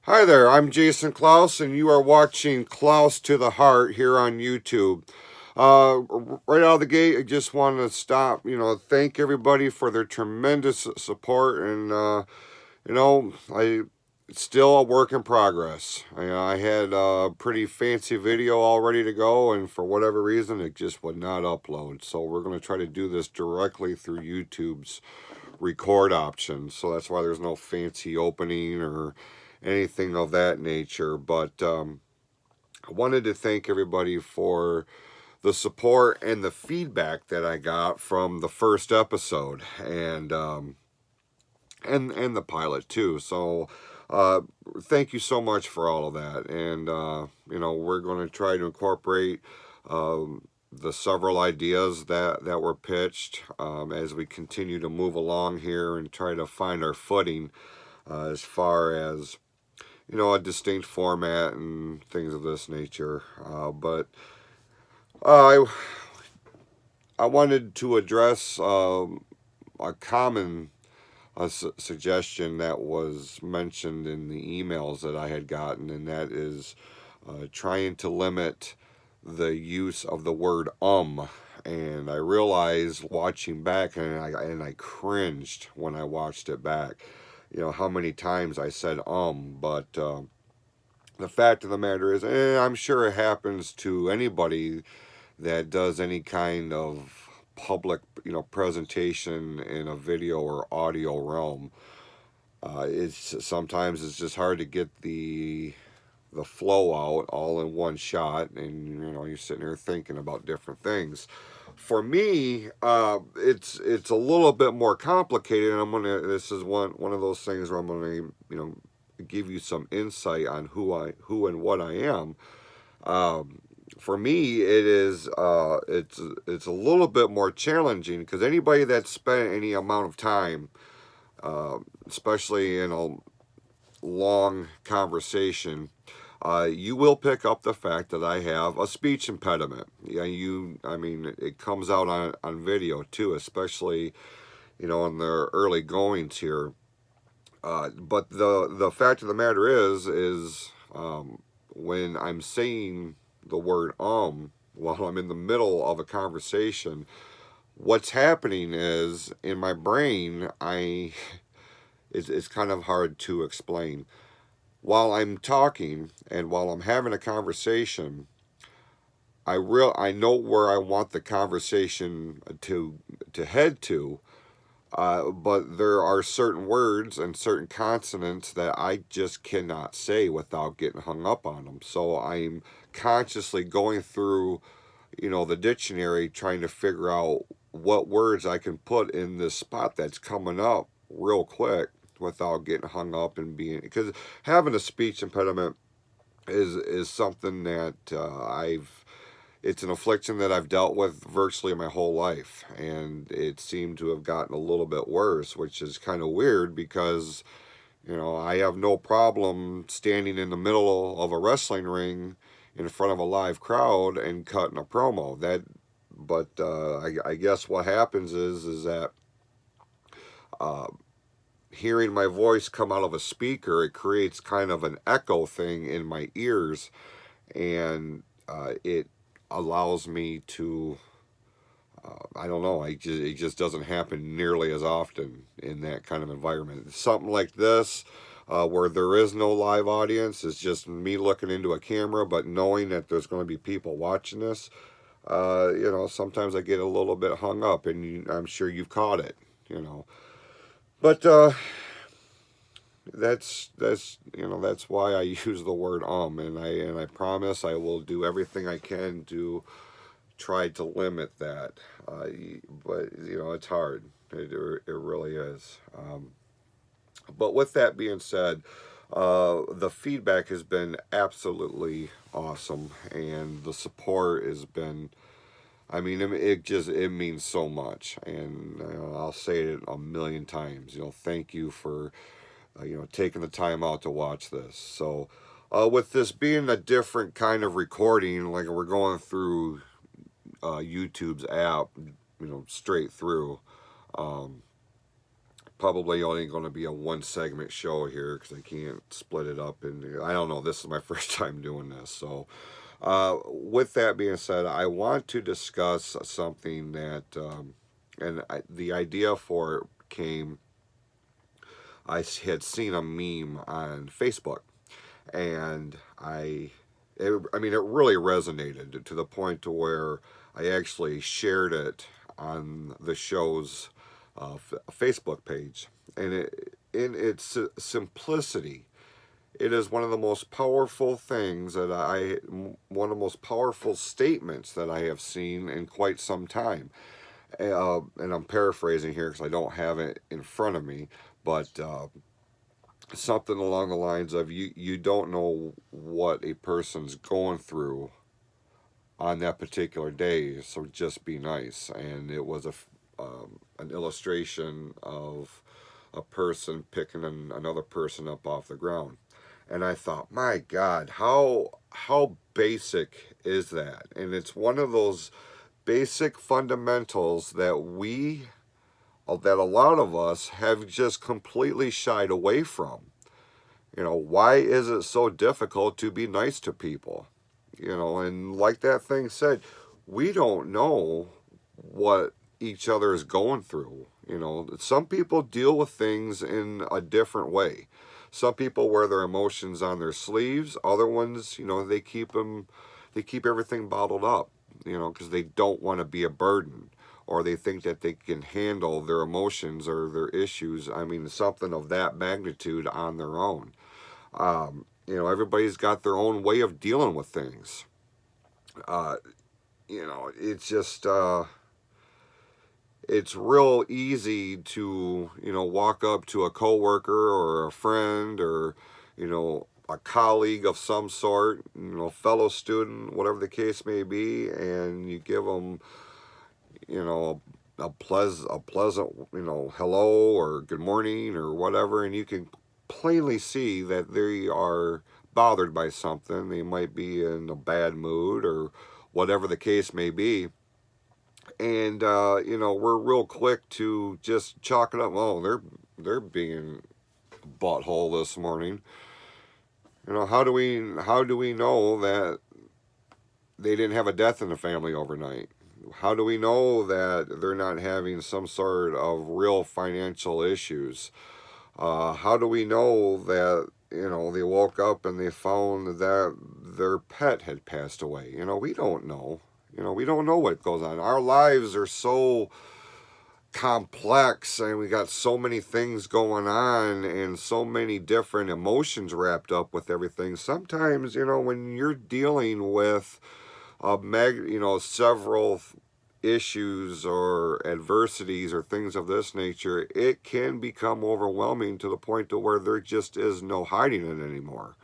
Hi there, I'm Jason Klaus, and you are watching Klaus to the Heart here on YouTube. Right out of the gate, I just want to thank everybody for their tremendous support, and I it's still a work in progress. I had a pretty fancy video all ready to go, and for whatever reason, it just would not upload. So we're going to try to do this directly through YouTube's record option. So that's why there's no fancy opening or anything of that nature. But I wanted to thank everybody for the support and the feedback that I got from the first episode and the pilot too. So uh, thank you so much for all of that. And we're going to try to incorporate the several ideas that were pitched as we continue to move along here and try to find our footing as far as a distinct format and things of this nature. But I I wanted to address a common suggestion that was mentioned in the emails that I had gotten, and that is trying to limit the use of the word And I realized watching back, and I cringed when I watched it back. How many times I said but the fact of the matter is, I'm sure it happens to anybody that does any kind of public, presentation in a video or audio realm. It's just hard to get the flow out all in one shot, and you're sitting there thinking about different things. For me, it's a little bit more complicated, and this is one of those things where I'm gonna give you some insight on who and what I am. Um, for me, it's a little bit more challenging because anybody that's spent any amount of time, especially in a long conversation, you will pick up the fact that I have a speech impediment. I mean, it comes out on video too, especially in the early goings here. But the fact of the matter is when I'm saying the word while I'm in the middle of a conversation, what's happening is in my brain, it's kind of hard to explain. While I'm talking and while I'm having a conversation, I know where I want the conversation to head to, but there are certain words and certain consonants that I just cannot say without getting hung up on them. So I'm consciously going through, the dictionary trying to figure out what words I can put in this spot that's coming up real quick without getting hung up and being, because having a speech impediment is something that it's an affliction that I've dealt with virtually my whole life, and it seemed to have gotten a little bit worse, which is kind of weird because I have no problem standing in the middle of a wrestling ring in front of a live crowd and cutting a promo. But I guess what happens is that uh, hearing my voice come out of a speaker, it creates kind of an echo thing in my ears, and it allows me to I don't know. It just doesn't happen nearly as often in that kind of environment. Something like this, where there is no live audience, is just me looking into a camera, but knowing that there's going to be people watching this. Sometimes I get a little bit hung up, and I'm sure you've caught it. But that's why I use the word and I promise I will do everything I can to try to limit that. But it's hard. It really is. But with that being said, the feedback has been absolutely awesome, and the support has been. I mean, it means so much, and I'll say it a million times. Thank you for taking the time out to watch this. So, with this being a different kind of recording, like we're going through YouTube's app, straight through. Um, probably only going to be a one segment show here because I can't split it up. And I don't know, this is my first time doing this. So, with that being said, I want to discuss something that, the idea for it came, I had seen a meme on Facebook, and I mean, it really resonated to the point to where I actually shared it on the show's Facebook page, and in its simplicity, it is one of the most powerful things that one of the most powerful statements that I have seen in quite some time. And I'm paraphrasing here because I don't have it in front of me, but something along the lines of you don't know what a person's going through on that particular day, so just be nice. And it was an illustration of a person picking another person up off the ground. And I thought, my God, how basic is that? And it's one of those basic fundamentals that a lot of us have just completely shied away from. Why is it so difficult to be nice to people? And like that thing said, we don't know what each other is going through. Some people deal with things in a different way. Some people wear their emotions on their sleeves. Other ones, they keep everything bottled up, because they don't want to be a burden, or they think that they can handle their emotions or their issues. I mean, something of that magnitude on their own. Everybody's got their own way of dealing with things. It's just, it's real easy to, walk up to a coworker or a friend or, a colleague of some sort, fellow student, whatever the case may be, and you give them, a pleasant, hello or good morning or whatever, and you can plainly see that they are bothered by something. They might be in a bad mood or whatever the case may be. And we're real quick to just chalk it up. Oh, they're being butthole this morning. How do we know that they didn't have a death in the family overnight? How do we know that they're not having some sort of real financial issues? How do we know that they woke up and they found that their pet had passed away? We don't know. We don't know what goes on. Our lives are so complex, and we got so many things going on and so many different emotions wrapped up with everything. Sometimes, when you're dealing with several issues or adversities or things of this nature, it can become overwhelming to the point to where there just is no hiding it anymore.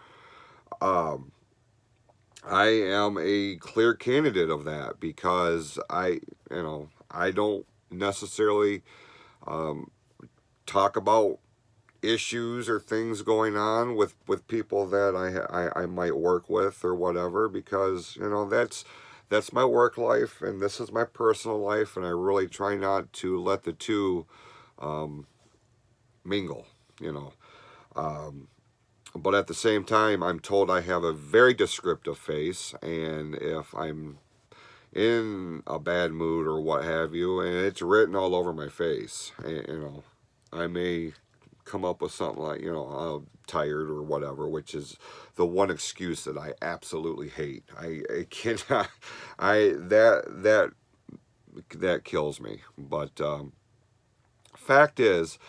I am a clear candidate of that because I don't necessarily talk about issues or things going on with people that I might work with or whatever, because that's my work life and this is my personal life, and I really try not to let the two mingle, but at the same time, I'm told I have a very descriptive face, and if I'm in a bad mood or what have you, and it's written all over my face, I may come up with something like, I'm tired or whatever, which is the one excuse that I absolutely hate. I cannot, that kills me. But fact is,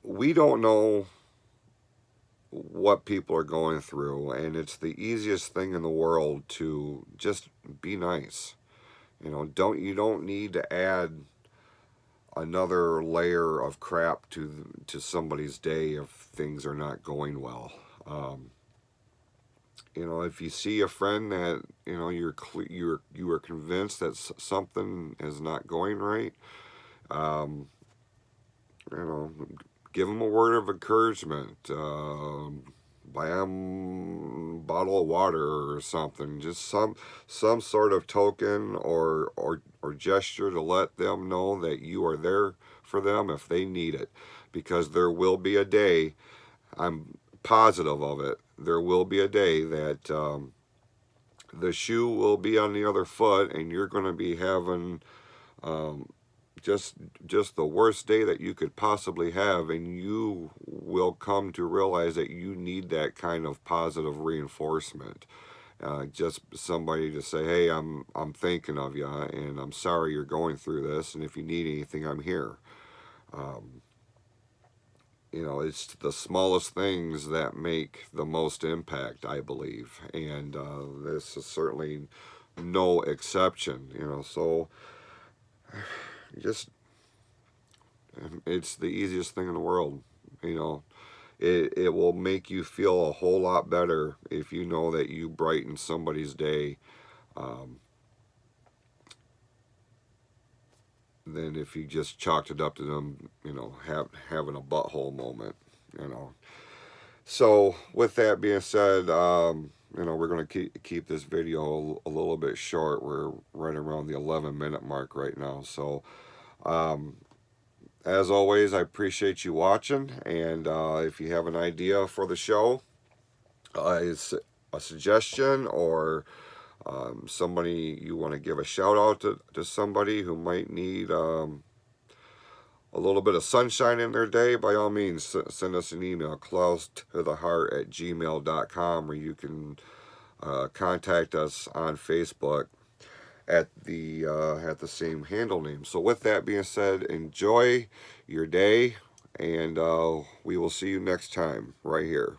we don't know what people are going through, and it's the easiest thing in the world to just be nice. You don't need to add another layer of crap to somebody's day if things are not going well. If you see a friend that you are convinced that something is not going right, you know, give them a word of encouragement. buy them a bottle of water or something. Just some sort of token or gesture to let them know that you are there for them if they need it. Because there will be a day, I'm positive of it, there will be a day that the shoe will be on the other foot and you're going to be having um, just just the worst day that you could possibly have, and you will come to realize that you need that kind of positive reinforcement. Just somebody to say, hey, I'm thinking of you, and I'm sorry you're going through this, and if you need anything, I'm here. um, it's the smallest things that make the most impact, I believe, and this is certainly no exception. So just it's the easiest thing in the world. you know it will make you feel a whole lot better if you know that you brighten somebody's day, um, than if you just chalked it up to them, having a butthole moment. you know so with that being said, we're going to keep this video a little bit short. We're right around the 11-minute mark right now. So um, as always, I appreciate you watching, and if you have an idea for the show, is a suggestion, or somebody you want to give a shout out to somebody who might need a little bit of sunshine in their day, by all means, send us an email, cloudstotheheart@gmail.com, or you can contact us on Facebook at the same handle name. So with that being said, enjoy your day, and we will see you next time right here.